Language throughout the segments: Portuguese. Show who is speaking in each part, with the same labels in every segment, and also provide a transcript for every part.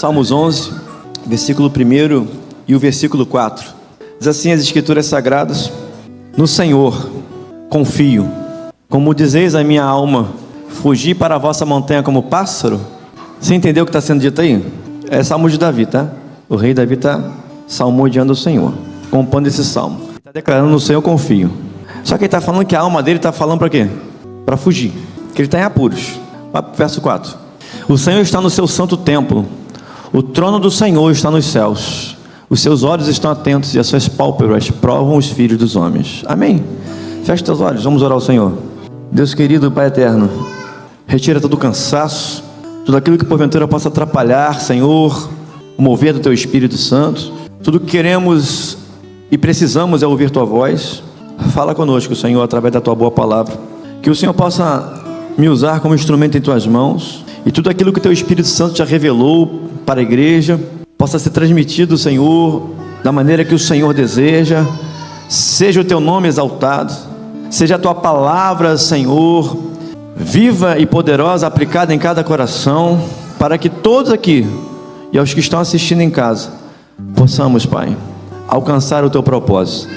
Speaker 1: Salmos 11, versículo 1 e o versículo 4. Diz assim as escrituras sagradas: no Senhor confio, como dizeis a minha alma, fugi para a vossa montanha como pássaro. Você entendeu o que está sendo dito aí? É Salmo de Davi, tá? O rei Davi está salmodiando o Senhor, compondo esse salmo. Ele está declarando: no Senhor confio. Só que ele está falando que a alma dele está falando para quê? Para fugir, que ele está em apuros. Verso 4: o Senhor está no seu santo templo, o trono do Senhor está nos céus, os seus olhos estão atentos e as suas pálpebras provam os filhos dos homens. Amém? Feche teus olhos, vamos orar ao Senhor. Deus querido, Pai eterno, retira todo o cansaço, tudo aquilo que porventura possa atrapalhar, Senhor, o mover do Teu Espírito Santo. Tudo que queremos e precisamos é ouvir Tua voz. Fala conosco, Senhor, através da Tua boa palavra, que o Senhor possa me usar como instrumento em Tuas mãos, e tudo aquilo que Teu Espírito Santo já revelou para a igreja possa ser transmitido, Senhor, da maneira que o Senhor deseja. Seja o Teu nome exaltado, seja a Tua palavra, Senhor, viva e poderosa, aplicada em cada coração, para que todos aqui e aos que estão assistindo em casa possamos, Pai, alcançar o Teu propósito.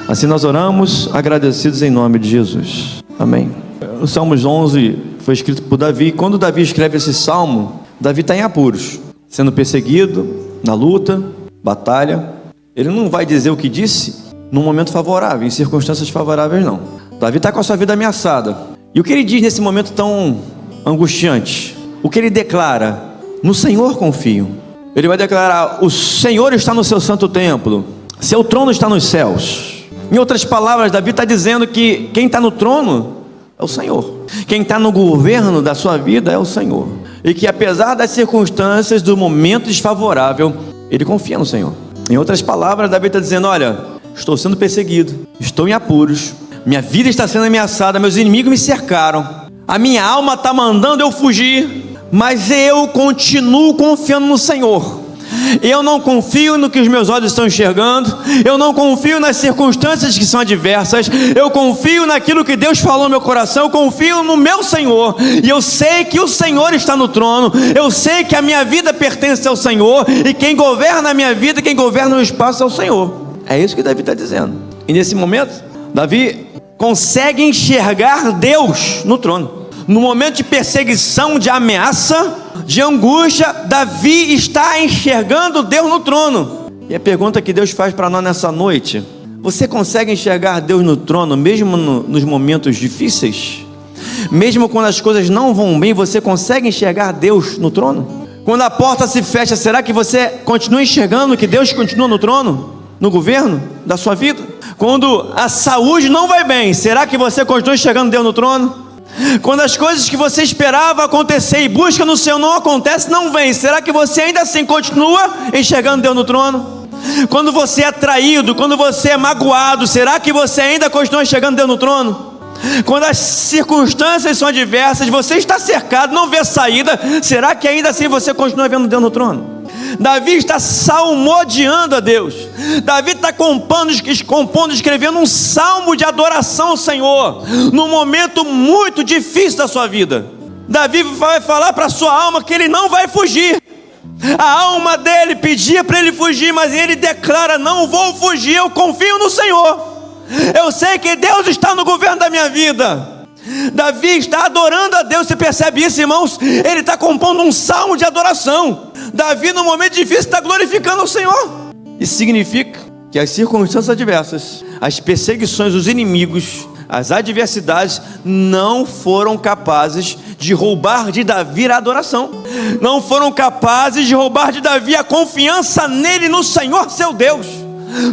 Speaker 1: Assim nós oramos, agradecidos em nome de Jesus. Amém. O Salmos 11 foi escrito por Davi. Quando Davi escreve esse salmo, Davi está em apuros, sendo perseguido, na luta, batalha. Ele não vai dizer o que disse num momento favorável, em circunstâncias favoráveis, não. Davi está com a sua vida ameaçada. E o que ele diz nesse momento tão angustiante? O que ele declara? No Senhor confio. Ele vai declarar: o Senhor está no seu santo templo, seu trono está nos céus. Em outras palavras, Davi está dizendo que quem está no trono é o Senhor, quem está no governo da sua vida é o Senhor, e que apesar das circunstâncias, do momento desfavorável, ele confia no Senhor. Em outras palavras, Davi está dizendo: olha, estou sendo perseguido, estou em apuros, minha vida está sendo ameaçada, meus inimigos me cercaram, a minha alma está mandando eu fugir, mas eu continuo confiando no Senhor. Eu não confio no que os meus olhos estão enxergando, eu não confio nas circunstâncias que são adversas, eu confio naquilo que Deus falou no meu coração, eu confio no meu Senhor, e eu sei que o Senhor está no trono, eu sei que a minha vida pertence ao Senhor, e quem governa a minha vida, quem governa o espaço é o Senhor. É isso que Davi está dizendo. E nesse momento, Davi consegue enxergar Deus no trono. No momento de perseguição, de ameaça, de angústia, Davi está enxergando Deus no trono. E a pergunta que Deus faz para nós nessa noite: você consegue enxergar Deus no trono mesmo nos momentos difíceis? Mesmo quando as coisas não vão bem, você consegue enxergar Deus no trono? Quando a porta se fecha, será que você continua enxergando que Deus continua no trono, no governo da sua vida? Quando a saúde não vai bem, será que você continua enxergando Deus no trono? Quando as coisas que você esperava acontecer e busca no Senhor não acontece, não vem, será que você ainda assim continua enxergando Deus no trono? Quando você é traído, quando você é magoado, será que você ainda continua enxergando Deus no trono? Quando as circunstâncias são adversas, você está cercado, não vê saída, será que ainda assim você continua vendo Deus no trono? Davi está salmodiando a Deus. Davi está compondo, escrevendo um salmo de adoração ao Senhor, num momento muito difícil da sua vida. Davi vai falar para a sua alma que ele não vai fugir. A alma dele pedia para ele fugir, mas ele declara: não vou fugir, eu confio no Senhor, eu sei que Deus está no governo da minha vida. Davi está adorando a Deus. Você percebe isso, irmãos? Ele está compondo um salmo de adoração. Davi, no momento difícil, está glorificando o Senhor. Isso significa que as circunstâncias adversas, as perseguições, os inimigos, as adversidades não foram capazes de roubar de Davi a adoração, não foram capazes de roubar de Davi a confiança nele, no Senhor seu Deus.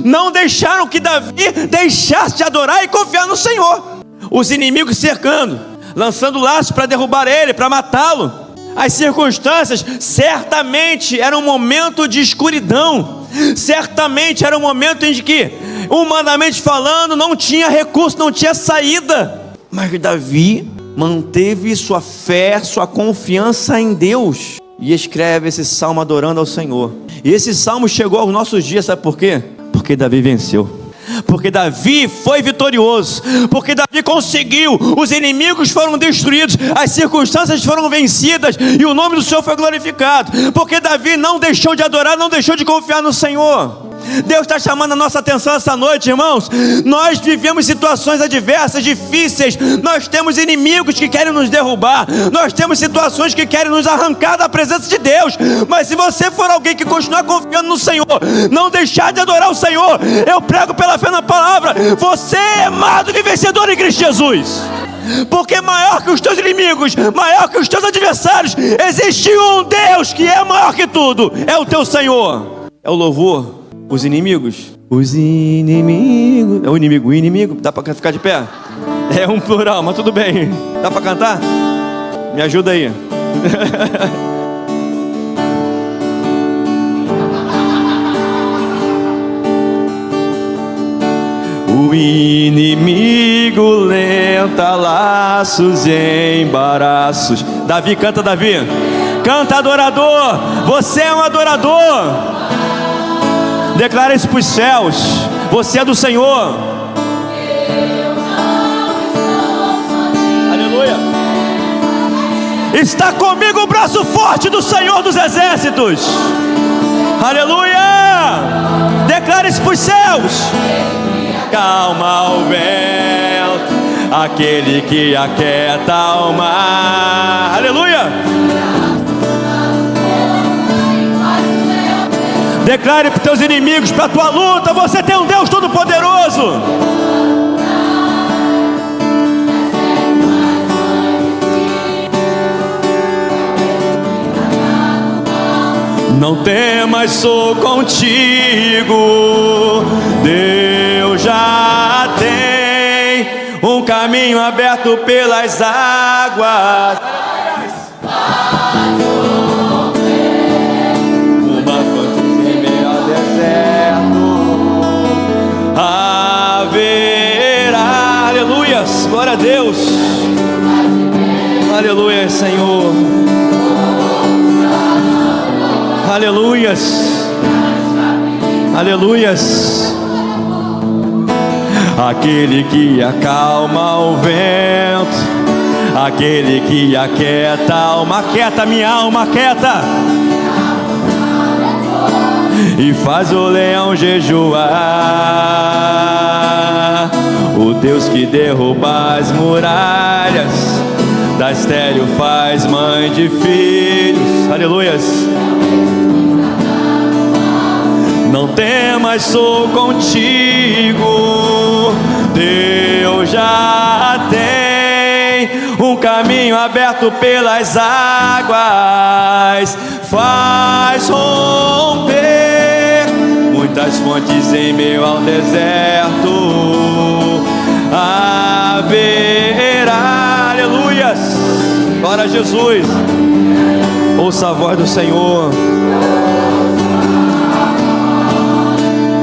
Speaker 1: Não deixaram que Davi deixasse de adorar e confiar no Senhor. Os inimigos cercando, lançando laços para derrubar ele, para matá-lo. As circunstâncias certamente era um momento de escuridão, certamente era um momento em que, humanamente falando, não tinha recurso, não tinha saída. Mas Davi manteve sua fé, sua confiança em Deus, e escreve esse salmo adorando ao Senhor. E esse salmo chegou aos nossos dias, sabe por quê? Porque Davi venceu. Porque Davi foi vitorioso, porque Davi conseguiu, os inimigos foram destruídos, as circunstâncias foram vencidas e o nome do Senhor foi glorificado, porque Davi não deixou de adorar, não deixou de confiar no Senhor. Deus está chamando a nossa atenção essa noite, irmãos. Nós vivemos situações adversas, difíceis. Nós temos inimigos que querem nos derrubar. Nós temos situações que querem nos arrancar da presença de Deus. Mas se você for alguém que continuar confiando no Senhor, não deixar de adorar o Senhor, eu prego pela fé na palavra, você é mais do que vencedor em Cristo Jesus. Porque maior que os teus inimigos, maior que os teus adversários, existe um Deus que é maior que tudo. É o teu Senhor. É o louvor. Os inimigos. É o inimigo. Dá para ficar de pé? É um plural, mas tudo bem. Dá para cantar? Me ajuda aí. O inimigo lenta laços e embaraços. Davi, canta, Davi. Canta, adorador. Você é um adorador. Declara isso para os céus. Você é do Senhor. Aleluia. Está comigo o braço forte do Senhor dos exércitos. Aleluia. Declara isso para os céus. Calma o vento, aquele que aquieta o mar. Aleluia. Declare para os teus inimigos, para a tua luta, você tem um Deus todo-poderoso. Não temas, sou contigo. Deus já tem um caminho aberto pelas águas. Haverá, aleluias, glória a Deus, aleluia, Senhor, aleluias, aleluias. Aquele que acalma o vento, aquele que aquieta a alma, aquieta minha alma, aquieta, e faz o leão jejuar. O Deus que derruba as muralhas, da estéril faz mãe de filhos. Aleluias. Não temas, sou contigo. Deus já tem um caminho aberto pelas águas, faz romper muitas fontes em meio ao deserto. Haverá, aleluias, glória a Jesus. Ouça a voz do Senhor.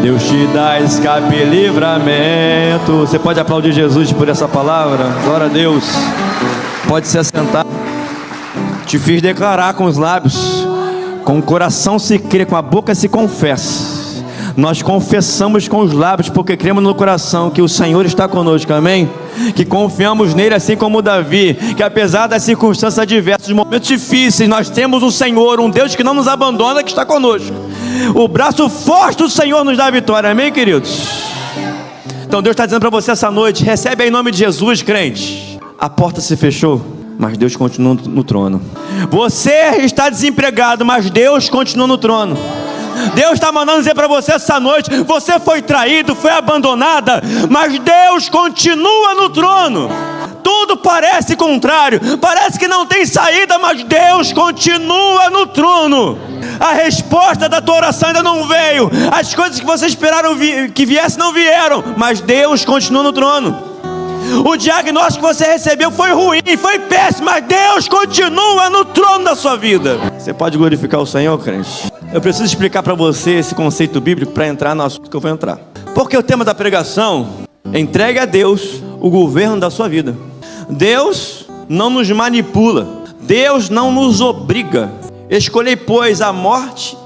Speaker 1: Deus te dá escape e livramento. Você pode aplaudir Jesus por essa palavra? Glória a Deus. Pode se assentar. Te fiz declarar com os lábios, com o coração se crê, com a boca se confessa. Nós confessamos com os lábios, porque cremos no coração que o Senhor está conosco, amém? Que confiamos nele, assim como Davi, que apesar das circunstâncias adversas, dos momentos difíceis, nós temos um Senhor, um Deus que não nos abandona, que está conosco. O braço forte do Senhor nos dá a vitória, amém, queridos? Então Deus está dizendo para você essa noite: recebe aí em nome de Jesus, crente. A porta se fechou, mas Deus continua no trono. Você está desempregado, mas Deus continua no trono. Deus está mandando dizer para você essa noite: você foi traído, foi abandonada, mas Deus continua no trono. Tudo parece contrário, parece que não tem saída, mas Deus continua no trono. A resposta da tua oração ainda não veio, as coisas que você esperaram que viessem não vieram, mas Deus continua no trono. O diagnóstico que você recebeu foi ruim, foi péssimo, mas Deus continua no trono da sua vida. Você pode glorificar o Senhor, crente? Eu preciso explicar para você esse conceito bíblico para entrar no assunto que eu vou entrar. Porque o tema da pregação é: entregue a Deus o governo da sua vida. Deus não nos manipula, Deus não nos obriga. Escolhei, pois, a morte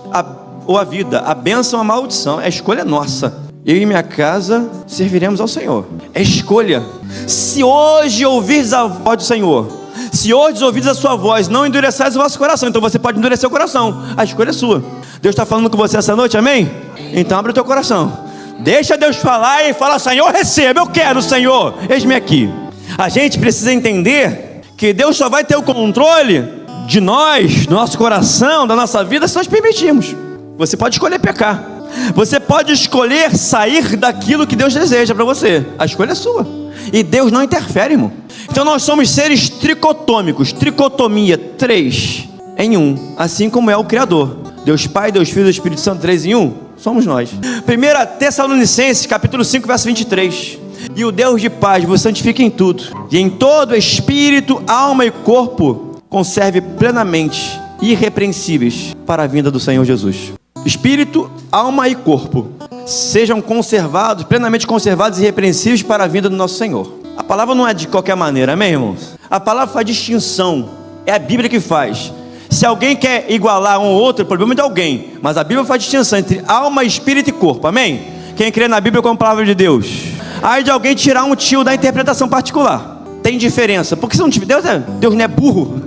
Speaker 1: ou a vida, a bênção ou a maldição. A escolha é nossa. eu e minha casa serviremos ao Senhor. É escolha. Se hoje ouvires a voz do Senhor, se hoje ouvires a sua voz, não endureçais o vosso coração. Então você pode endurecer o coração, a escolha é sua. Deus está falando com você essa noite, amém? Então abre o teu coração, deixa Deus falar e fala: Senhor, receba, eu quero, Senhor, eis-me aqui. A gente precisa entender que Deus só vai ter o controle de nós, do nosso coração, da nossa vida, se nós permitirmos. Você pode escolher pecar, você pode escolher sair daquilo que Deus deseja para você. A escolha é sua, e Deus não interfere, irmão. Então nós somos seres tricotômicos, tricotomia, 3 em 1, assim como é o Criador. Deus Pai, Deus Filho e Deus Espírito Santo, 3 em 1, somos nós. 1 Tessalonicenses, capítulo 5, verso 23. E o Deus de paz vos santifique em tudo, e em todo espírito, alma e corpo conserve plenamente irrepreensíveis para a vinda do Senhor Jesus. Espírito, alma e corpo sejam conservados, plenamente conservados e irrepreensíveis para a vinda do nosso Senhor. A palavra não é de qualquer maneira, amém, irmãos? A palavra faz distinção, é a Bíblia que faz. Se alguém quer igualar um ou outro, é problema de alguém, mas a Bíblia faz distinção entre alma, espírito e corpo, amém? Quem crê na Bíblia com a palavra de Deus. Aí de alguém tirar um tio da interpretação particular, tem diferença, porque se não tiver, Deus não é burro,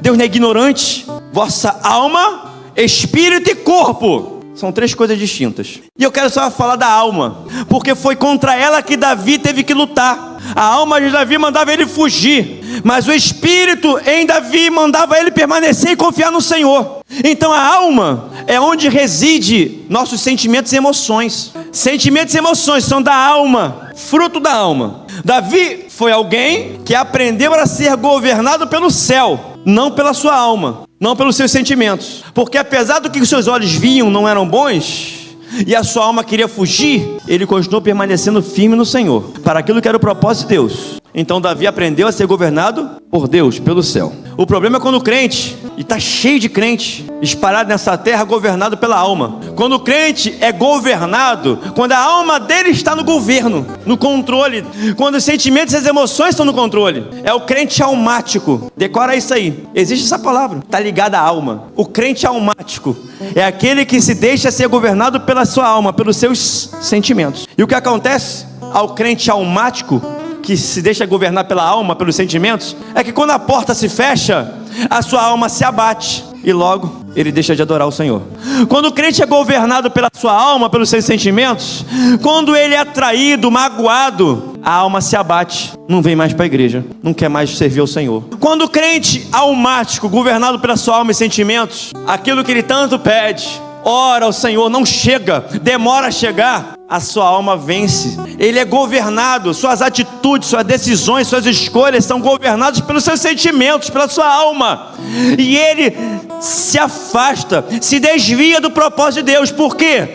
Speaker 1: Deus não é ignorante. Vossa alma, espírito e corpo são 3 coisas distintas. E eu quero só falar da alma, porque foi contra ela que Davi teve que lutar. A alma de Davi mandava ele fugir, mas o espírito em Davi mandava ele permanecer e confiar no Senhor. Então a alma é onde reside nossos sentimentos e emoções. Sentimentos e emoções são da alma, fruto da alma. Davi foi alguém que aprendeu a ser governado pelo céu, não pela sua alma, não pelos seus sentimentos. Porque apesar do que os seus olhos viam não eram bons, e a sua alma queria fugir, ele continuou permanecendo firme no Senhor, para aquilo que era o propósito de Deus. Então Davi aprendeu a ser governado por Deus, pelo céu. O problema é quando o crente, e está cheio de crente espalhado nessa terra, governado pela alma. Quando o crente é governado, quando a alma dele está no governo, no controle, quando os sentimentos e as emoções estão no controle, é o crente almático. Decora isso aí, existe essa palavra, está ligada à alma. O crente almático é aquele que se deixa ser governado pela sua alma, pelos seus sentimentos. E o que acontece ao crente almático, que se deixa governar pela alma, pelos sentimentos, é que quando a porta se fecha, a sua alma se abate e logo ele deixa de adorar o Senhor. Quando o crente é governado pela sua alma, pelos seus sentimentos, quando ele é traído, magoado, a alma se abate, não vem mais para a igreja, não quer mais servir ao Senhor. Quando o crente almático, governado pela sua alma e sentimentos, aquilo que ele tanto pede, ora ao Senhor, não chega, demora a chegar, a sua alma vence. Ele é governado, suas atitudes, suas decisões, suas escolhas são governadas pelos seus sentimentos, pela sua alma, e ele se afasta, se desvia do propósito de Deus. Por quê?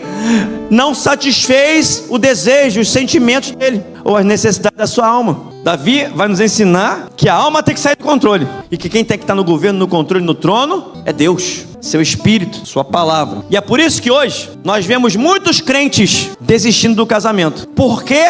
Speaker 1: Não satisfez o desejo, os sentimentos dele, ou as necessidades da sua alma. Davi vai nos ensinar que a alma tem que sair do controle, e que quem tem que estar no governo, no controle, no trono, é Deus, seu Espírito, sua palavra. E é por isso que hoje nós vemos muitos crentes desistindo do casamento, porque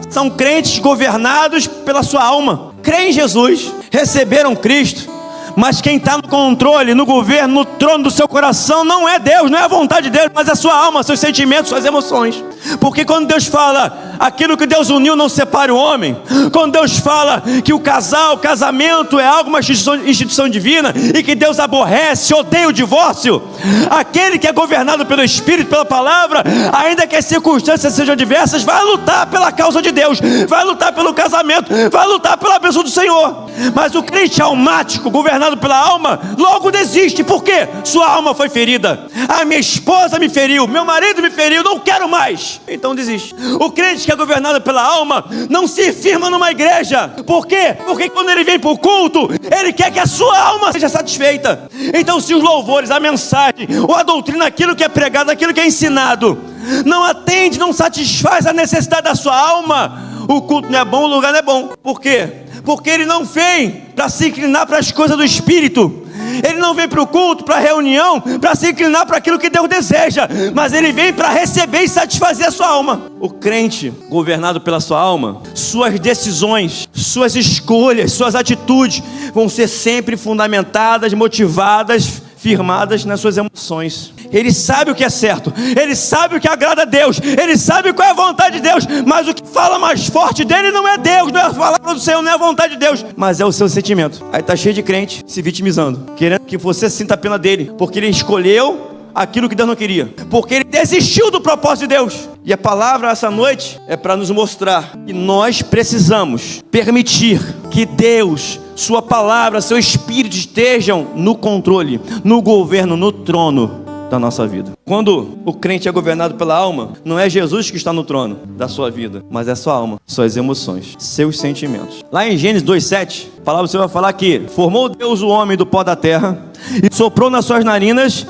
Speaker 1: são crentes governados pela sua alma. Creem em Jesus, receberam Cristo, mas quem está no controle, no governo, no trono do seu coração não é Deus, não é a vontade de Deus, mas a sua alma, seus sentimentos, suas emoções. Porque quando Deus fala, aquilo que Deus uniu não separe o homem, quando Deus fala que o casamento é algo, uma instituição divina, e que Deus aborrece, odeia o divórcio, aquele que é governado pelo Espírito, pela palavra, ainda que as circunstâncias sejam diversas, vai lutar pela causa de Deus, vai lutar pelo casamento, vai lutar pela bênção do Senhor. Mas o crente almático, governado pela alma, logo desiste. Por quê? Sua alma foi ferida. A minha esposa me feriu, meu marido me feriu, não quero mais. Então desiste. O crente que é governado pela alma não se firma numa igreja. Por quê? Porque quando ele vem para o culto, ele quer que a sua alma seja satisfeita. Então se os louvores, a mensagem, ou a doutrina, aquilo que é pregado, aquilo que é ensinado, não atende, não satisfaz a necessidade da sua alma, o culto não é bom, o lugar não é bom. Por quê? Porque ele não vem para se inclinar para as coisas do Espírito. Ele não vem para o culto, para a reunião, para se inclinar para aquilo que Deus deseja, mas ele vem para receber e satisfazer a sua alma. O crente governado pela sua alma, suas decisões, suas escolhas, suas atitudes vão ser sempre fundamentadas, motivadas, firmadas nas suas emoções. Ele sabe o que é certo, ele sabe o que agrada a Deus, ele sabe qual é a vontade de Deus, mas o que fala mais forte dele não é Deus, não é a palavra do Senhor, não é a vontade de Deus, mas é o seu sentimento. Aí tá cheio de crente se vitimizando, querendo que você sinta a pena dele, porque ele escolheu aquilo que Deus não queria, porque ele desistiu do propósito de Deus. E a palavra essa noite é para nos mostrar que nós precisamos permitir que Deus, sua palavra, seu Espírito estejam no controle, no governo, no trono da nossa vida. Quando o crente é governado pela alma, não é Jesus que está no trono da sua vida, mas é sua alma, suas emoções, seus sentimentos. Lá em Gênesis 2:7, a palavra do Senhor vai falar que formou Deus o homem do pó da terra e soprou nas suas narinas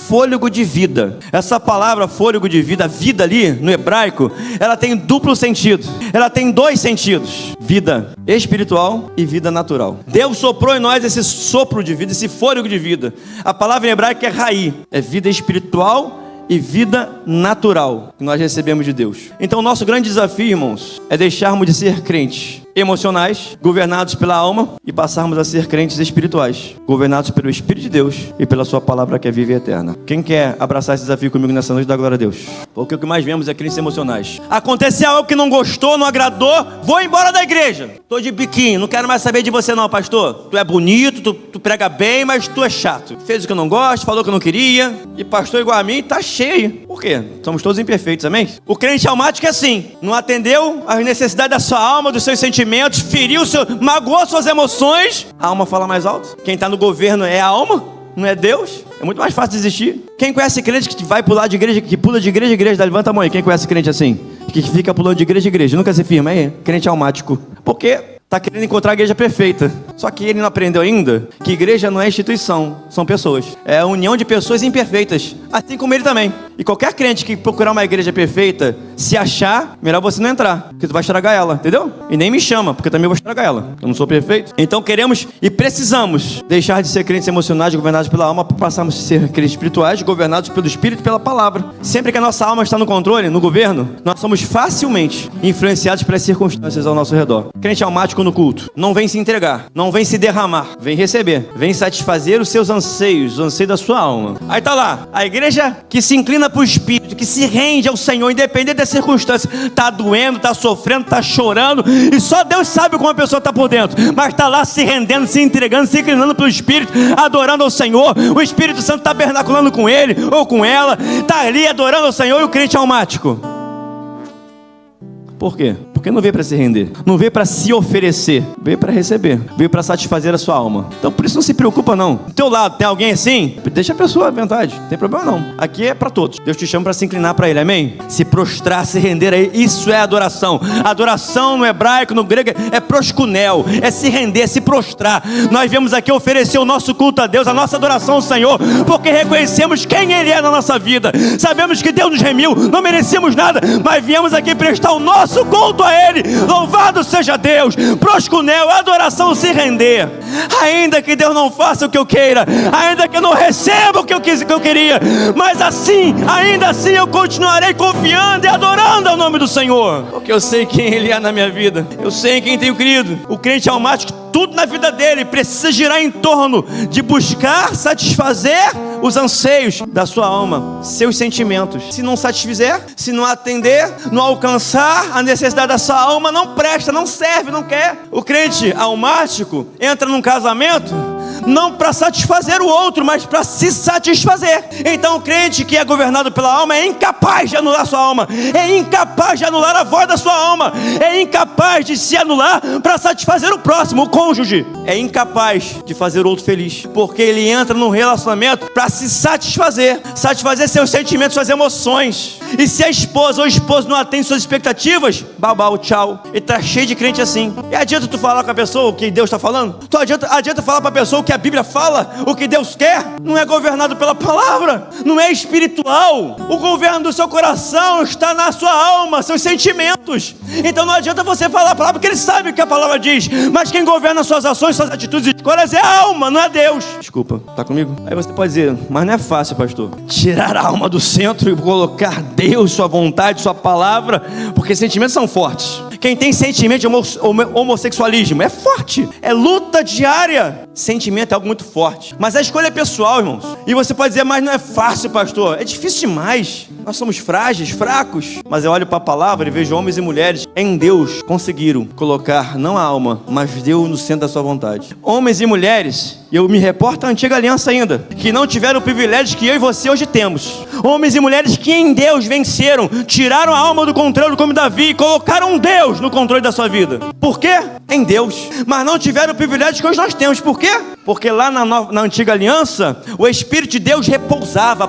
Speaker 1: fôlego de vida. Essa palavra fôlego de vida, vida ali no hebraico, ela tem duplo sentido. Ela tem dois sentidos: vida espiritual e vida natural. Deus soprou em nós esse sopro de vida, esse fôlego de vida. A palavra em hebraico é raí, é vida espiritual e vida natural que nós recebemos de Deus. Então o nosso grande desafio, irmãos, é deixarmos de ser crentes emocionais, governados pela alma, e passarmos a ser crentes espirituais, governados pelo Espírito de Deus e pela sua palavra que é viva e eterna. Quem quer abraçar esse desafio comigo nessa noite, dá glória a Deus. Porque o que mais vemos é crentes emocionais. Aconteceu algo que não gostou, não agradou, vou embora da igreja, tô de biquinho, não quero mais saber de você não, pastor. Tu é bonito, tu prega bem, mas tu é chato. Fez o que eu não gosto, falou que eu não queria, e pastor igual a mim tá cheio. Por quê? Somos todos imperfeitos, amém? O crente almático é assim, não atendeu às necessidades da sua alma, dos seus sentimentos, feriu, magoou suas emoções, a alma fala mais alto. Quem está no governo é a alma, não é Deus. É muito mais fácil desistir. Quem conhece crente que vai pular de igreja, que pula de igreja em igreja, levanta a mão aí. Quem conhece crente assim? Que fica pulando de igreja em igreja, nunca se firma, é crente almático. Porque está querendo encontrar a igreja perfeita. Só que ele não aprendeu ainda que igreja não é instituição, são pessoas. É a união de pessoas imperfeitas, assim como ele também. E qualquer crente que procurar uma igreja perfeita, se achar, melhor você não entrar, porque tu vai estragar ela, entendeu? E nem me chama, porque também eu vou estragar ela. Eu não sou perfeito. Então queremos e precisamos deixar de ser crentes emocionais, governados pela alma, para passarmos a ser crentes espirituais, governados pelo Espírito e pela palavra. Sempre que a nossa alma está no controle, no governo, nós somos facilmente influenciados pelas circunstâncias ao nosso redor. Crente almático no culto não vem se entregar, não vem se derramar, vem receber, vem satisfazer os seus anseios, os anseios da sua alma. Aí tá lá, a igreja que se inclina para o Espírito, que se rende ao Senhor, independente das circunstâncias, tá doendo, tá sofrendo, tá chorando, e só Deus sabe como a pessoa tá por dentro, mas tá lá se rendendo, se entregando, se inclinando para o Espírito, adorando ao Senhor. O Espírito Santo tá tabernaculando com ele ou com ela, tá ali adorando ao Senhor. E o crente almático, por quê? Porque não veio para se render, não veio para se oferecer, veio para receber, veio para satisfazer a sua alma. Então por isso não se preocupa não. Do teu lado tem alguém assim? Deixa a pessoa à vontade, não tem problema não. Aqui é para todos. Deus te chama para se inclinar para Ele, amém? Se prostrar, se render a Ele, isso é adoração. Adoração no hebraico, no grego é proskunel, é se render, se prostrar. Nós viemos aqui oferecer o nosso culto a Deus, a nossa adoração ao Senhor, porque reconhecemos quem Ele é na nossa vida. Sabemos que Deus nos remiu, não merecemos nada, mas viemos aqui prestar o nosso culto a Ele. Louvado seja Deus. Proskunel, adoração, se render. Ainda que Deus não faça o que eu queira, ainda que eu não receba o que eu queria, mas assim, ainda assim eu continuarei confiando e adorando ao nome do Senhor, porque eu sei quem Ele é na minha vida, eu sei em quem tenho crido. O crente almático, tudo na vida dele precisa girar em torno de buscar satisfazer os anseios da sua alma, seus sentimentos. Se não satisfizer, se não atender, não alcançar a necessidade da sua alma, não presta, não serve, não quer. O crente almático entra num casamento não para satisfazer o outro, mas para se satisfazer. Então o crente que é governado pela alma é incapaz de anular sua alma, é incapaz de anular a voz da sua alma, é incapaz de se anular para satisfazer o próximo, o cônjuge. É incapaz de fazer o outro feliz, porque ele entra num relacionamento para se satisfazer seus sentimentos, suas emoções. E se a esposa ou o esposo não atende suas expectativas, babau, tchau. E tá cheio de crente assim. E adianta tu falar com a pessoa o que Deus está falando? Adianta falar para a pessoa o que a Bíblia fala, o que Deus quer? Não é governado pela palavra, não é espiritual. O governo do seu coração está na sua alma, seus sentimentos. Então não adianta você falar a palavra, porque Ele sabe o que a palavra diz, mas quem governa suas ações, suas atitudes e escolhas é a alma, não é Deus. Desculpa, tá comigo? Aí você pode dizer, mas não é fácil, pastor, tirar a alma do centro e colocar Deus, sua vontade, sua palavra, porque sentimentos são fortes. Quem tem sentimento de homossexualismo é forte, é luta diária. Sentimento é algo muito forte, mas a escolha é pessoal, irmãos. E você pode dizer, mas não é fácil, pastor. É difícil demais. Nós somos frágeis, fracos. Mas eu olho para a palavra e vejo homens e mulheres em Deus conseguiram colocar não a alma, mas Deus no centro da sua vontade. Homens e mulheres, e eu me reporto à antiga aliança ainda, que não tiveram o privilégio que eu e você hoje temos. Homens e mulheres que em Deus venceram, tiraram a alma do controle como Davi e colocaram Deus no controle da sua vida. Por quê? Em Deus. Mas não tiveram o privilégio que hoje nós temos. Por quê? Porque lá na antiga aliança, o Espírito de Deus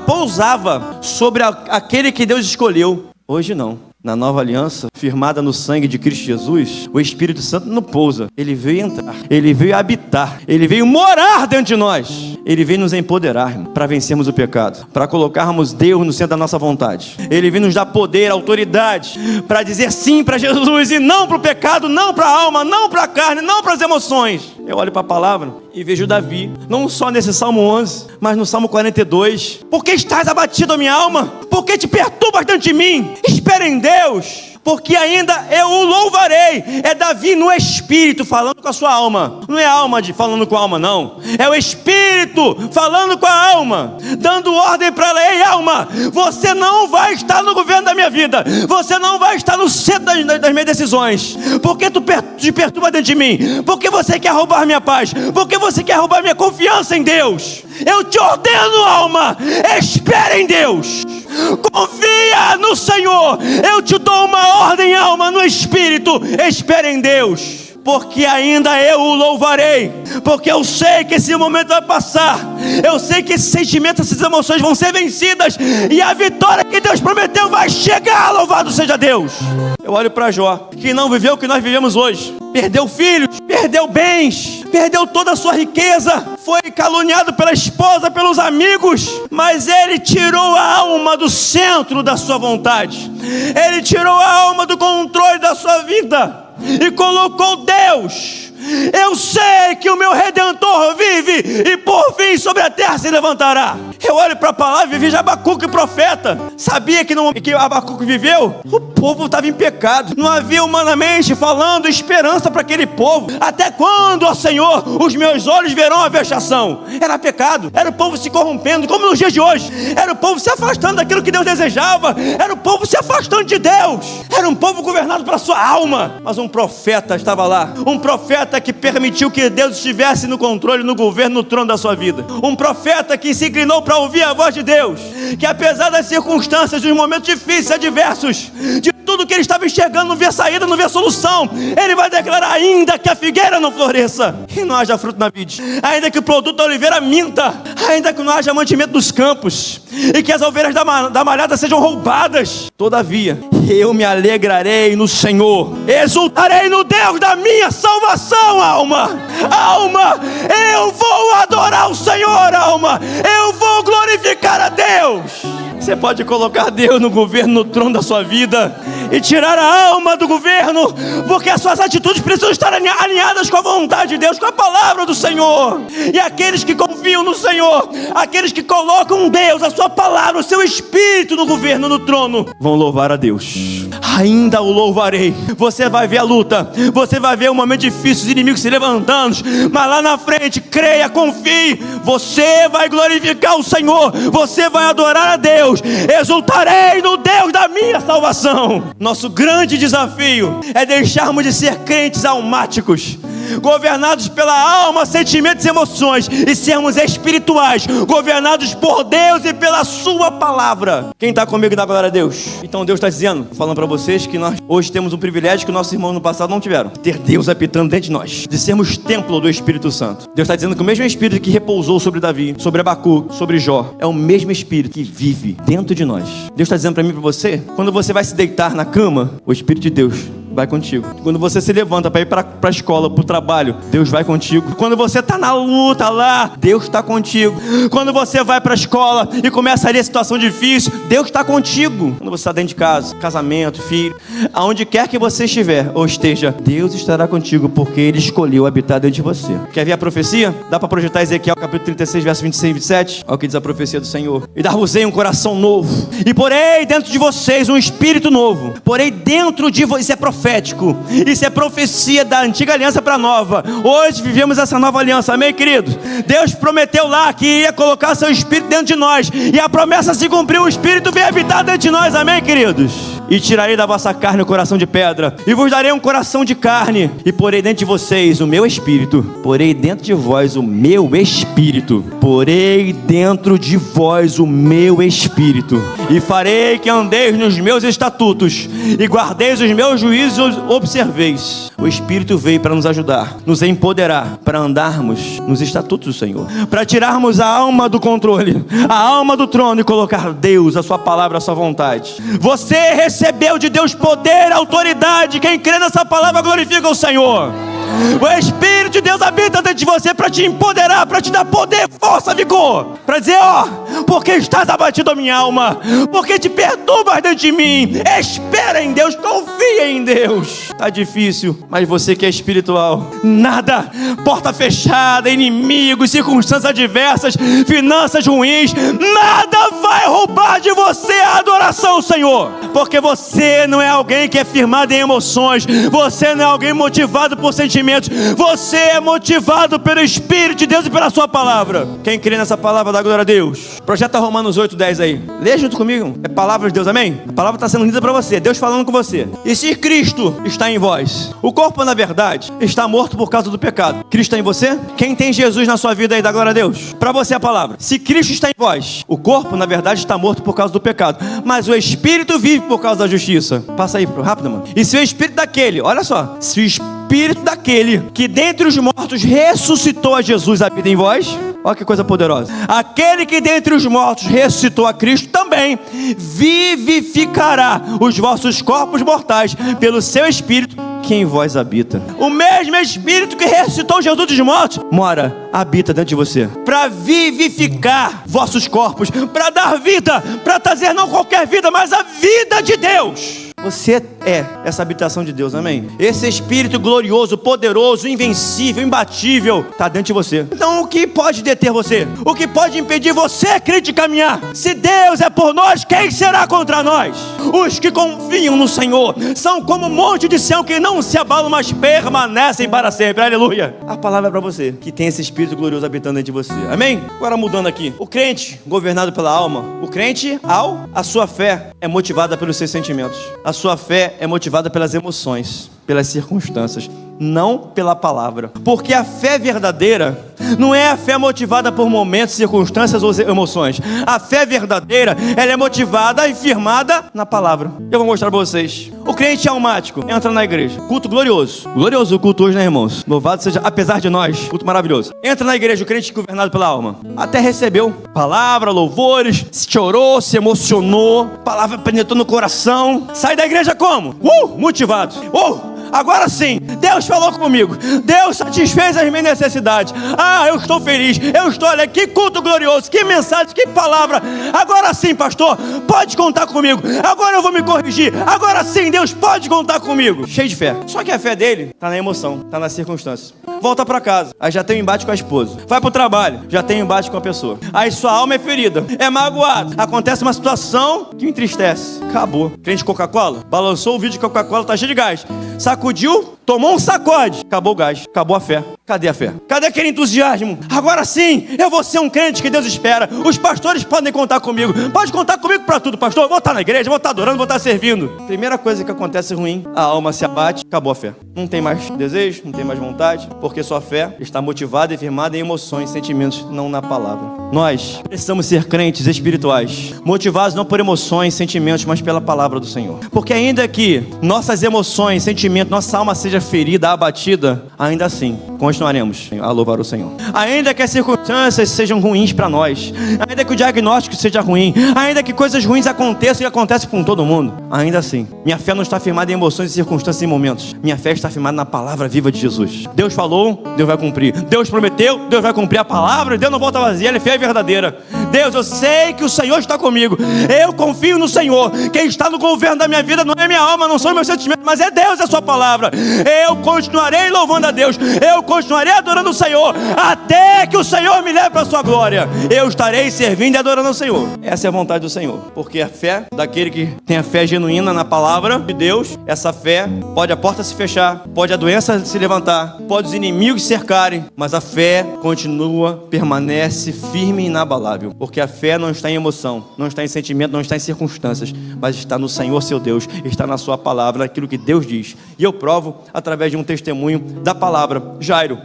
Speaker 1: pousava sobre aquele que Deus escolheu. Hoje não. Na nova aliança, firmada no sangue de Cristo Jesus, o Espírito Santo não pousa. Ele veio entrar, ele veio habitar, ele veio morar dentro de nós. Ele veio nos empoderar para vencermos o pecado, para colocarmos Deus no centro da nossa vontade. Ele veio nos dar poder, autoridade, para dizer sim para Jesus e não para o pecado, não para a alma, não para a carne, não para as emoções. Eu olho para a palavra e vejo Davi, não só nesse Salmo 11, mas no Salmo 42. Por que estás abatido, a minha alma? Por que te perturbas dentro de mim? Espera em Deus, porque ainda eu o louvarei. É Davi no Espírito falando com a sua alma. Não é a alma falando com a alma, não. É o Espírito falando com a alma, dando ordem para ela. Ei, alma, você não vai estar no governo da minha vida. Você não vai estar no centro das minhas decisões. Porque tu te perturba dentro de mim? Porque você quer roubar minha paz? Porque você quer roubar minha confiança em Deus? Eu te ordeno, alma, espera em Deus. Confia no Senhor. Eu te dou uma ordem, alma, no Espírito. Espera em Deus, porque ainda eu o louvarei. Porque eu sei que esse momento vai passar. Eu sei que esse sentimento, essas emoções vão ser vencidas, e a vitória que Deus prometeu vai chegar. Louvado seja Deus. Eu olho para Jó, que não viveu o que nós vivemos hoje. Perdeu filhos, perdeu bens, perdeu toda a sua riqueza, foi caluniado pela esposa, pelos amigos, mas ele tirou a alma do centro da sua vontade. Ele tirou a alma do controle da sua vida e colocou Deus. Eu sei que o meu Redentor vive, e por fim sobre a terra se levantará. Eu olho para a palavra e vejo Abacuque, profeta. Sabia que Abacuque viveu? O povo estava em pecado. Não havia humanamente falando esperança para aquele povo. Até quando, ó Senhor, os meus olhos verão a vexação? Era pecado. Era o povo se corrompendo, como nos dias de hoje. Era o povo se afastando daquilo que Deus desejava. Era o povo se afastando de Deus. Era um povo governado pela sua alma. Mas um profeta estava lá. Um profeta que permitiu que Deus estivesse no controle, no governo, no trono da sua vida. Um profeta que se inclinou para ouvir a voz de Deus, que apesar das circunstâncias, dos momentos difíceis, adversos, de tudo que ele estava enxergando, não via saída, não via solução, ele vai declarar: ainda que a figueira não floresça e não haja fruto na vide, ainda que o produto da oliveira minta, ainda que não haja mantimento dos campos, e que as ovelhas da malhada sejam roubadas, todavia eu me alegrarei no Senhor, exultarei no Deus da minha salvação. Alma, eu vou adorar o Senhor, alma, eu vou glorificar a Deus. Você pode colocar Deus no governo, no trono da sua vida, e tirar a alma do governo, porque as suas atitudes precisam estar alinhadas com a vontade de Deus, com a palavra do Senhor. E aqueles que confiam no Senhor, aqueles que colocam Deus, a sua palavra, o seu Espírito no governo, no trono, vão louvar a Deus. Ainda o louvarei. Você vai ver a luta, você vai ver um momento difícil, os inimigos se levantando, mas lá na frente, creia, confie, você vai glorificar o Senhor, você vai adorar a Deus. Exultarei no Deus da minha salvação. Nosso grande desafio é deixarmos de ser crentes almáticos, governados pela alma, sentimentos e emoções, e sermos espirituais, governados por Deus e pela sua palavra. Quem está comigo dá glória a Deus. Então Deus está dizendo, falando para vocês, que nós hoje temos um privilégio que nossos irmãos no passado não tiveram: ter Deus habitando dentro de nós, de sermos templo do Espírito Santo. Deus está dizendo que o mesmo Espírito que repousou sobre Davi, sobre Abacuque, sobre Jó, é o mesmo Espírito que vive dentro de nós. Deus está dizendo para mim e para você: quando você vai se deitar na cama, o Espírito de Deus vai contigo. Quando você se levanta para ir para a escola, para o trabalho, Deus vai contigo. Quando você está na luta lá, Deus está contigo. Quando você vai para a escola e começa ali a situação difícil, Deus está contigo. Quando você está dentro de casa, casamento, filho, aonde quer que você estiver ou esteja, Deus estará contigo, porque Ele escolheu habitar dentro de você. Quer ver a profecia? Dá para projetar Ezequiel capítulo 36, verso 26 e 27? Olha o que diz a profecia do Senhor: e dar-vos-ei um coração novo, e porei dentro de vocês um espírito novo. Porei dentro de vocês, isso é profético. profético. Isso é profecia da antiga aliança para a nova. Hoje vivemos essa nova aliança, amém, queridos? Deus prometeu lá que ia colocar seu Espírito dentro de nós, e a promessa se cumpriu, o Espírito veio habitar dentro de nós, amém, queridos? E tirarei da vossa carne o coração de pedra, e vos darei um coração de carne, e porei dentro de vocês o meu Espírito, porei dentro de vós o meu Espírito, porei dentro de vós o meu Espírito, e farei que andeis nos meus estatutos, e guardeis os meus juízos, observeis. O Espírito veio para nos ajudar, nos empoderar, para andarmos nos estatutos do Senhor, para tirarmos a alma do controle, a alma do trono, e colocar Deus, a sua palavra, a sua vontade. Você recebeu de Deus poder, autoridade. Quem crê nessa palavra glorifica o Senhor. O Espírito de Deus habita dentro de você para te empoderar, para te dar poder, força, vigor, para dizer, porque estás abatido a minha alma, porque te perturbas dentro de mim, espera em Deus, confia em Deus. Está difícil, mas você que é espiritual, nada, porta fechada, inimigos, circunstâncias adversas, finanças ruins, nada vai roubar de você a adoração ao Senhor, porque você não é alguém que é firmado em emoções, você não é alguém motivado por sentimentos, você é motivado pelo Espírito de Deus e pela sua palavra. Quem crê nessa palavra, dá glória a Deus. Projeta Romanos 8:10 aí, lê junto comigo, é palavra de Deus, amém? A palavra está sendo lida para você, Deus falando com você. E se Cristo está em vós, o corpo na verdade está morto por causa do pecado. Cristo está em você? Quem tem Jesus na sua vida aí, dá glória a Deus. Para você a palavra, se Cristo está em vós, o corpo na verdade está morto por causa do pecado, mas o Espírito vive por causa da justiça. Passa aí, rápido, mano. E se o Espírito daquele, olha só, se o Espírito daquele que dentre os mortos ressuscitou a Jesus habita em vós, olha que coisa poderosa. Aquele que dentre os mortos ressuscitou a Cristo também vivificará os vossos corpos mortais pelo seu Espírito que em vós habita. O mesmo Espírito que ressuscitou Jesus dos mortos habita dentro de você, para vivificar vossos corpos, para dar vida, para trazer não qualquer vida, mas a vida de Deus. Você é essa habitação de Deus, amém? Esse Espírito glorioso, poderoso, invencível, imbatível, está dentro de você. Então o que pode deter você? O que pode impedir você, crente, de caminhar? Se Deus é por nós, quem será contra nós? Os que confiam no Senhor são como um monte de Sião que não se abalam, mas permanecem para sempre, aleluia. A palavra é para você, que tem esse Espírito glorioso habitando dentro de você, amém? Agora mudando aqui, o crente governado pela alma, o crente, a sua fé é motivada pelos seus sentimentos. A sua fé é motivada pelas emoções, pelas circunstâncias, não pela palavra. Porque a fé verdadeira não é a fé motivada por momentos, circunstâncias ou emoções. A fé verdadeira, ela é motivada e firmada na palavra. Eu vou mostrar para vocês. O crente almático entra na igreja, culto glorioso. Glorioso o culto hoje, né, irmãos? Louvado seja, apesar de nós, culto maravilhoso. Entra na igreja, o crente governado pela alma, até recebeu palavra, louvores, chorou, se emocionou, palavra penetrou no coração. Sai da igreja como? Motivado. Agora sim, Deus falou comigo, Deus satisfez as minhas necessidades. Eu estou feliz, eu estou alegre. Que culto glorioso, que mensagem, que palavra. Agora sim, pastor, pode contar comigo. Agora eu vou me corrigir. Agora sim, Deus pode contar comigo. Cheio de fé. Só que a fé dele está na emoção, está nas circunstâncias. Volta para casa, aí já tem um embate com a esposa. Vai para o trabalho, já tem um embate com a pessoa. Aí sua alma é ferida, é magoado. Acontece uma situação que me entristece. Acabou. Crente Coca-Cola, balançou o vídeo de Coca-Cola, tá cheio de gás. Sacudiu, tomou um sacode, acabou o gás, acabou a fé. Cadê a fé? Cadê aquele entusiasmo? Agora sim, eu vou ser um crente que Deus espera. Os pastores podem contar comigo. Pode contar comigo para tudo, pastor. Eu vou estar na igreja, vou estar adorando, vou estar servindo. Primeira coisa que acontece ruim, a alma se abate, acabou a fé. Não tem mais desejo, não tem mais vontade, porque sua fé está motivada e firmada em emoções, sentimentos, não na palavra. Nós precisamos ser crentes espirituais, motivados não por emoções, sentimentos, mas pela palavra do Senhor. Porque ainda que nossas emoções, sentimentos, nossa alma seja ferida, abatida, ainda assim continuaremos a louvar o Senhor. Ainda que as circunstâncias sejam ruins para nós, ainda que o diagnóstico seja ruim, ainda que coisas ruins aconteçam e acontecem com todo mundo, ainda assim, minha fé não está firmada em emoções, circunstâncias e momentos. Minha fé está firmada na palavra viva de Jesus. Deus falou, Deus vai cumprir. Deus prometeu, Deus vai cumprir. A palavra de Deus não volta vazia, ela é fiel e verdadeira. Deus, eu sei que o Senhor está comigo, eu confio no Senhor. Quem está no governo da minha vida não é minha alma, não são meus sentimentos, mas é Deus, é a sua palavra. Eu continuarei louvando a Deus, eu continuarei adorando o Senhor, até que o Senhor me leve para a sua glória. Eu estarei servindo e adorando o Senhor. Essa é a vontade do Senhor, porque a fé daquele que tem a fé genuína na palavra de Deus, essa fé, pode a porta se fechar, pode a doença se levantar, pode os inimigos cercarem, mas a fé continua, permanece firme e inabalável, porque a fé não está em emoção, não está em sentimento, não está em circunstâncias, mas está no Senhor seu Deus, está na sua palavra, naquilo que Deus diz. E eu provo através de um testemunho da palavra. Jairo,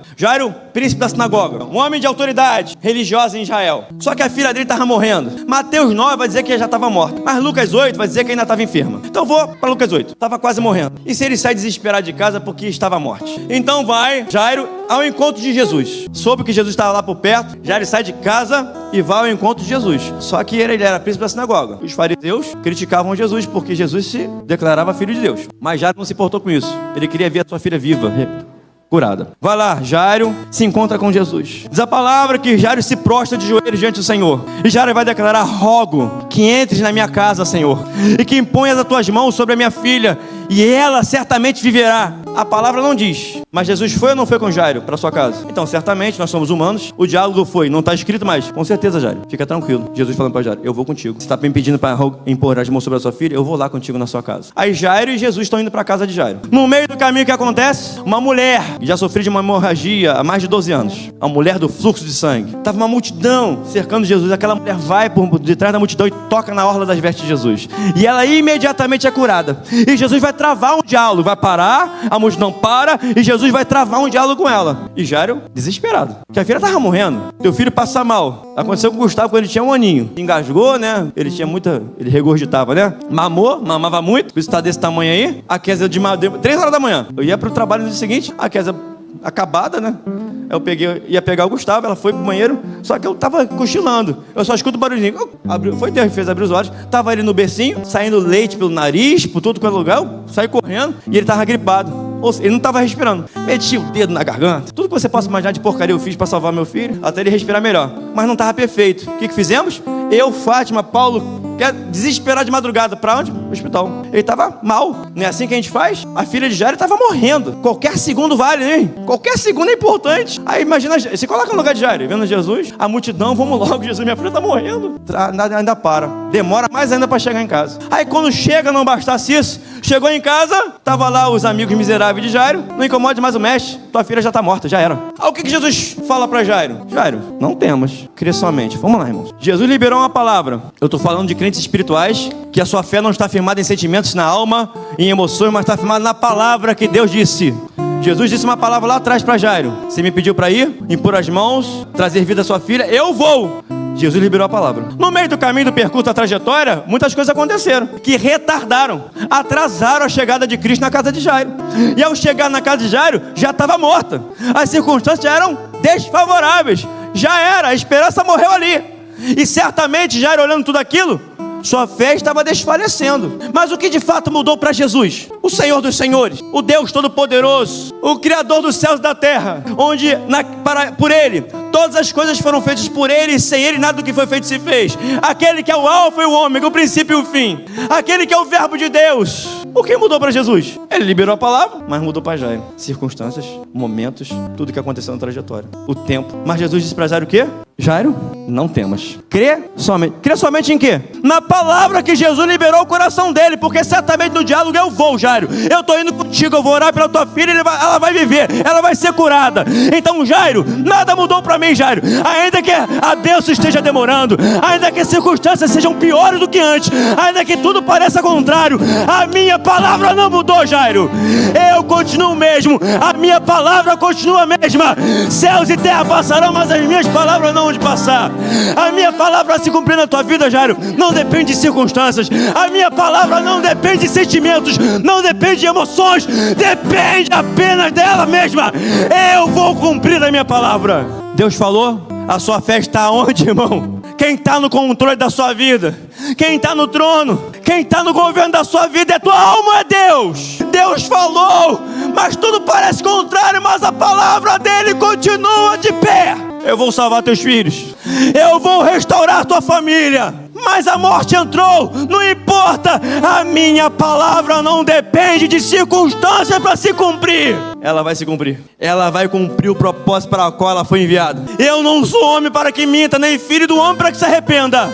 Speaker 1: príncipe da sinagoga, um homem de autoridade religiosa em Israel, só que a filha dele estava morrendo. Mateus 9 vai dizer que já estava morta, mas Lucas 8 vai dizer que ainda estava enferma. Então vou para Lucas 8, estava quase morrendo. E se ele sai desesperado de casa porque estava morte? Então vai Jairo ao encontro de Jesus. Soube que Jesus estava lá por perto, Jairo sai de casa e vai ao encontro de Jesus. Só que ele era príncipe da sinagoga. Os fariseus criticavam Jesus porque Jesus se declarava filho de Deus, mas Jairo não se importou com isso. Ele queria ver a sua filha viva, curada. Vai lá, Jairo se encontra com Jesus. Diz a palavra que Jairo se prostra de joelhos diante do Senhor. E Jairo vai declarar: rogo que entres na minha casa, Senhor, e que imponhas as tuas mãos sobre a minha filha, e ela certamente viverá. A palavra não diz, mas Jesus foi ou não foi com Jairo para sua casa? Então, certamente, nós somos humanos. O diálogo foi, não está escrito, mas com certeza, Jairo, fica tranquilo. Jesus falando para Jairo: eu vou contigo. Você está me pedindo para impor as mãos sobre a sua filha? Eu vou lá contigo na sua casa. Aí Jairo e Jesus estão indo para a casa de Jairo. No meio do caminho, o que acontece? Uma mulher que já sofreu de uma hemorragia há mais de 12 anos, a mulher do fluxo de sangue, estava uma multidão cercando Jesus. Aquela mulher vai por detrás da multidão e toca na orla das vestes de Jesus, e ela imediatamente é curada. E Jesus vai travar um diálogo, vai parar, a multidão para, e Jesus vai travar um diálogo com ela. E Jairo, desesperado, que a filha estava morrendo. Teu filho passa mal. Aconteceu com o Gustavo quando ele tinha um aninho. Engasgou, né? Ele regurgitava, né? Mamava muito. Por isso está desse tamanho aí. A Kézia de 3 horas da manhã. Eu ia para o trabalho no dia seguinte, a Kézia acabada, né? Ia pegar o Gustavo, ela foi pro banheiro, só que eu tava cochilando. Eu só escuto o barulhinho. Foi Deus que fez abrir os olhos. Tava ele no bercinho, saindo leite pelo nariz, por todo quanto lugar. Eu saí correndo e ele tava gripado. Ou seja, ele não tava respirando. Meti o dedo na garganta. Tudo que você possa imaginar de porcaria eu fiz para salvar meu filho, até ele respirar melhor. Mas não tava perfeito. O que fizemos? Eu, Fátima, Paulo, desesperado de madrugada. Pra onde? No hospital. Ele tava mal. Não é assim que a gente faz? A filha de Jairo tava morrendo. Qualquer segundo vale, hein? Qualquer segundo é importante. Aí imagina, se coloca no lugar de Jairo, vendo Jesus, a multidão, vamos logo, Jesus, minha filha tá morrendo. Nada ainda para. Demora mais ainda para chegar em casa. Aí quando chega, não bastasse isso, chegou em casa, tava lá os amigos miseráveis de Jairo. Não incomode mais o mestre, tua filha já tá morta, já era. Aí o que Jesus fala para Jairo? Jairo, não temas, crê somente. Vamos lá, irmãos. Jesus liberou uma palavra. Eu tô falando de crentes espirituais, que a sua fé não está firmada em sentimentos, na alma, em emoções, mas está firmada na palavra que Deus disse. Jesus disse uma palavra lá atrás para Jairo: você me pediu para ir, impor as mãos, trazer vida à sua filha, eu vou. Jesus liberou a palavra. No meio do caminho, do percurso, da trajetória, muitas coisas aconteceram que retardaram, atrasaram a chegada de Cristo na casa de Jairo. E ao chegar na casa de Jairo, já estava morta. As circunstâncias já eram desfavoráveis. Já era, a esperança morreu ali. E certamente Jairo, olhando tudo aquilo, sua fé estava desfalecendo. Mas o que de fato mudou para Jesus? O Senhor dos Senhores, o Deus Todo-Poderoso, o Criador dos céus e da terra, onde por Ele todas as coisas foram feitas, por Ele, e sem Ele nada do que foi feito se fez. Aquele que é o alfa e o ômega, o princípio e o fim. Aquele que é o verbo de Deus. O que mudou para Jesus? Ele liberou a palavra, mas mudou para Jairo. Circunstâncias, momentos, tudo que aconteceu na trajetória, o tempo. Mas Jesus disse para Jairo o quê? Jairo, não temas. Crê somente. Crê somente em quê? Na palavra que Jesus liberou o coração dele, porque certamente no diálogo: eu vou, Jairo, eu estou indo contigo, eu vou orar pela tua filha, ela vai viver, ela vai ser curada. Então Jairo, nada mudou para mim, Jairo. Ainda que a bênção esteja demorando, ainda que as circunstâncias sejam piores do que antes, ainda que tudo pareça contrário, a minha palavra não mudou, Jairo. Eu continuo o mesmo, a minha palavra continua a mesma. Céus e terra passarão, mas as minhas palavras não hão de passar. A minha palavra se cumprir na tua vida, Jairo, não depende de circunstâncias. A minha palavra não depende de sentimentos, não depende de emoções, depende apenas dela mesma. Eu vou cumprir a minha palavra. Deus falou, a sua fé está onde, irmão? Quem está no controle da sua vida, quem está no trono, quem está no governo da sua vida é tua alma, é Deus. Deus falou, mas tudo parece contrário, mas a palavra dele continua de pé. eu vou salvar teus filhos, eu vou restaurar tua família. Mas a morte entrou, não importa, a minha palavra não depende de circunstâncias para se cumprir. Ela vai se cumprir, ela vai cumprir o propósito para o qual ela foi enviada. Eu não sou homem para que minta, nem filho do homem para que se arrependa.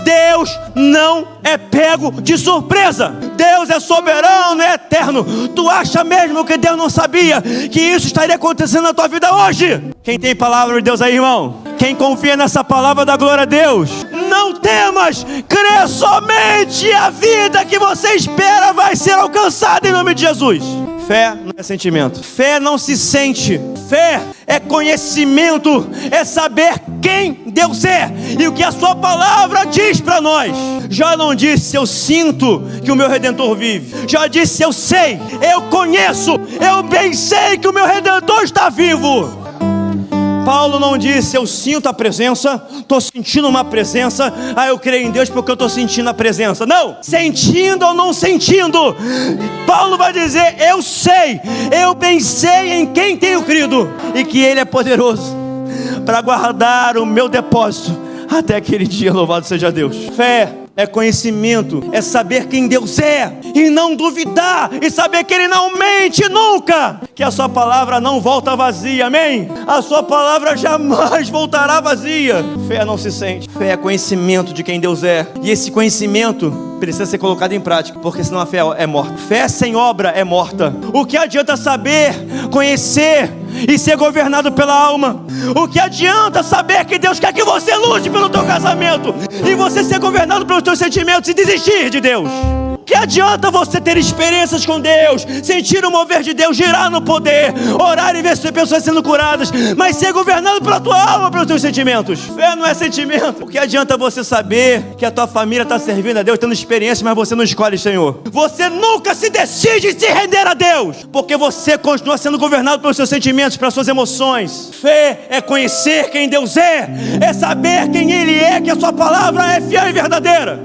Speaker 1: Deus não é pego de surpresa. Deus é soberano, é eterno. Tu acha mesmo que Deus não sabia que isso estaria acontecendo na tua vida hoje? Quem tem palavra de Deus aí, irmão? Quem confia nessa palavra da glória a Deus? Não temas, crê somente, a vida que você espera vai ser alcançada em nome de Jesus. Fé não é sentimento, fé não se sente, fé é conhecimento, é saber quem Deus é e o que a sua palavra diz para nós. Já não disse eu sinto que o meu Redentor vive, já disse eu sei, eu conheço, eu bem sei que o meu Redentor está vivo. Paulo não disse eu sinto a presença, estou sentindo uma presença, eu creio em Deus porque eu estou sentindo a presença. Não, sentindo ou não sentindo, Paulo vai dizer eu sei, eu bem sei em quem tenho crido e que Ele é poderoso para guardar o meu depósito até aquele dia. Louvado seja Deus. Fé é conhecimento, é saber quem Deus é e não duvidar, e saber que Ele não mente nunca, que a sua palavra não volta vazia, amém? A sua palavra jamais voltará vazia. Fé não se sente, fé é conhecimento de quem Deus é, e esse conhecimento precisa ser colocado em prática, porque senão a fé é morta. Fé sem obra é morta. O que adianta saber, conhecer e ser governado pela alma? O que adianta saber que Deus quer que você lute pelo teu casamento e você ser governado pelos teus sentimentos e desistir de Deus? Que adianta você ter experiências com Deus, sentir o mover de Deus, girar no poder, orar e ver pessoas sendo curadas, mas ser governado pela tua alma, pelos teus sentimentos? Fé não é sentimento. O que adianta você saber que a tua família está servindo a Deus, tendo experiência, mas você não escolhe, Senhor? Você nunca se decide se render a Deus, porque você continua sendo governado pelos seus sentimentos, pelas suas emoções. Fé é conhecer quem Deus é saber quem Ele é, que a sua palavra é fiel e verdadeira,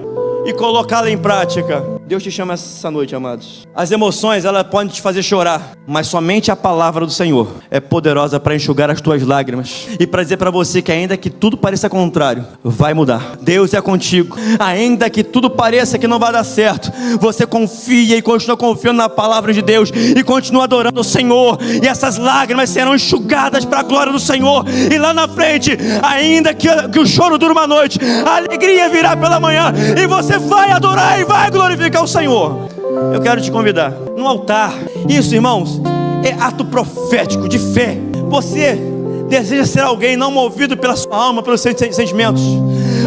Speaker 1: e colocá-la em prática. Deus te chama essa noite, amados. As emoções, elas podem te fazer chorar, mas somente a palavra do Senhor é poderosa para enxugar as tuas lágrimas e para dizer para você que ainda que tudo pareça contrário, vai mudar. Deus é contigo. Ainda que tudo pareça que não vai dar certo, você confia e continua confiando na palavra de Deus e continua adorando o Senhor, e essas lágrimas serão enxugadas para a glória do Senhor. E lá na frente, ainda que o choro dure uma noite, a alegria virá pela manhã e você vai adorar e vai glorificar o Senhor. Eu quero te convidar no altar. Isso, irmãos, é ato profético de fé. Você deseja ser alguém não movido pela sua alma, pelos seus sentimentos.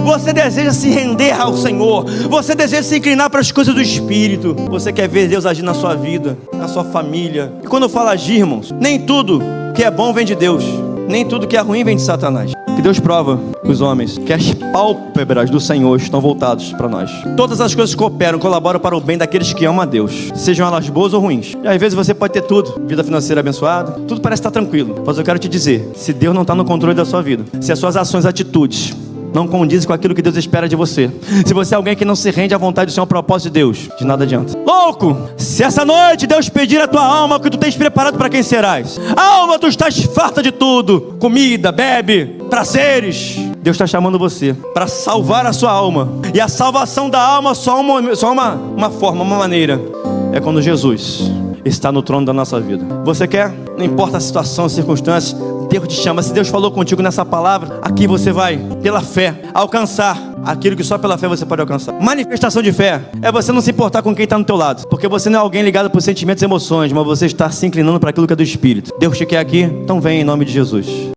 Speaker 1: Você deseja se render ao Senhor. Você deseja se inclinar para as coisas do Espírito. Você quer ver Deus agir na sua vida, na sua família. E quando eu falo agir, irmãos, nem tudo que é bom vem de Deus, nem tudo que é ruim vem de Satanás. Que Deus prova os homens que as pálpebras do Senhor estão voltadas para nós. Todas as coisas cooperam, colaboram para o bem daqueles que amam a Deus, sejam elas boas ou ruins. E às vezes você pode ter tudo, vida financeira abençoada, tudo parece estar tranquilo. Mas eu quero te dizer, se Deus não está no controle da sua vida, se as suas ações, atitudes não condizem com aquilo que Deus espera de você, se você é alguém que não se rende à vontade do Senhor, ao propósito de Deus, de nada adianta. Louco, se essa noite Deus pedir a tua alma o que tu tens preparado, para quem serás? Alma, tu estás farta de tudo, comida, bebe, prazeres. Deus está chamando você para salvar a sua alma. E a salvação da alma só uma forma, uma maneira, é quando Jesus está no trono da nossa vida. Você quer? Não importa a situação, a circunstância, Deus te chama. Se Deus falou contigo nessa palavra, aqui você vai, pela fé, alcançar aquilo que só pela fé você pode alcançar. Manifestação de fé é você não se importar com quem está no teu lado, porque você não é alguém ligado por sentimentos e emoções, mas você está se inclinando para aquilo que é do Espírito. Deus te quer aqui, então vem em nome de Jesus.